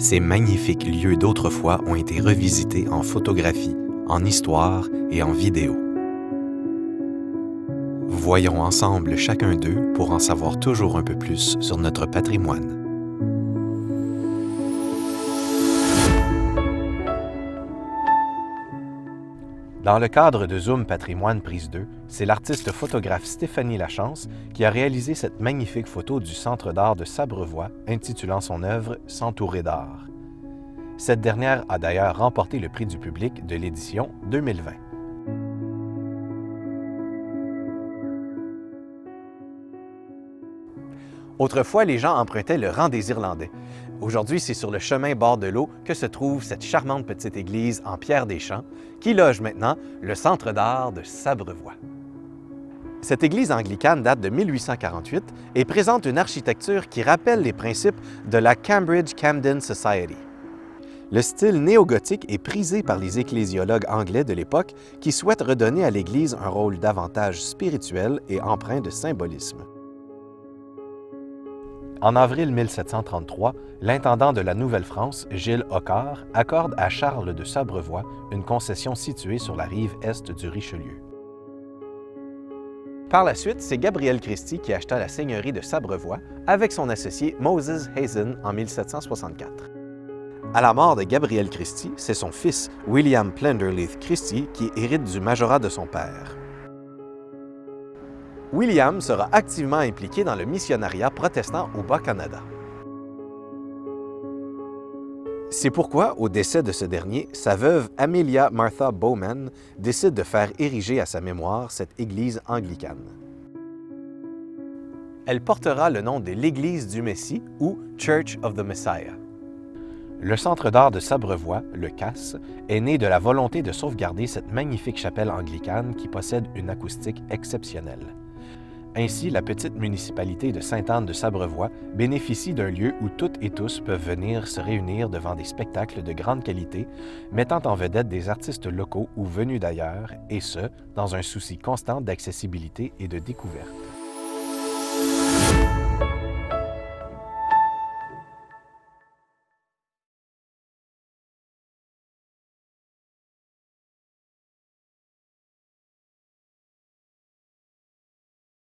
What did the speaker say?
Ces magnifiques lieux d'autrefois ont été revisités en photographie, en histoire et en vidéo. Voyons ensemble chacun d'eux pour en savoir toujours un peu plus sur notre patrimoine. Dans le cadre de Zoom Patrimoine Prise 2, c'est l'artiste photographe Stéphanie Lachance qui a réalisé cette magnifique photo du Centre d'art de Sabrevois intitulant son œuvre « S'entourer d'art ». Cette dernière a d'ailleurs remporté le prix du public de l'édition 2020. Autrefois, les gens empruntaient le rang des Irlandais. Aujourd'hui, c'est sur le chemin bord de l'eau que se trouve cette charmante petite église en pierre des champs qui loge maintenant le Centre d'art de Sabrevois. Cette église anglicane date de 1848 et présente une architecture qui rappelle les principes de la Cambridge Camden Society. Le style néo-gothique est prisé par les ecclésiologues anglais de l'époque qui souhaitent redonner à l'Église un rôle davantage spirituel et empreint de symbolisme. En avril 1733, l'intendant de la Nouvelle-France, Gilles Hoccart, accorde à Charles de Sabrevois une concession située sur la rive est du Richelieu. Par la suite, c'est Gabriel Christie qui acheta la seigneurie de Sabrevois avec son associé Moses Hazen en 1764. À la mort de Gabriel Christie, c'est son fils, William Plenderleith Christie, qui hérite du majorat de son père. William sera activement impliqué dans le missionnariat protestant au Bas-Canada. C'est pourquoi, au décès de ce dernier, sa veuve Amelia Martha Bowman décide de faire ériger à sa mémoire cette église anglicane. Elle portera le nom de l'Église du Messie ou Church of the Messiah. Le Centre d'art de Sabrevois, le CAS, est né de la volonté de sauvegarder cette magnifique chapelle anglicane qui possède une acoustique exceptionnelle. Ainsi, la petite municipalité de Sainte-Anne de Sabrevois bénéficie d'un lieu où toutes et tous peuvent venir se réunir devant des spectacles de grande qualité, mettant en vedette des artistes locaux ou venus d'ailleurs, et ce, dans un souci constant d'accessibilité et de découverte.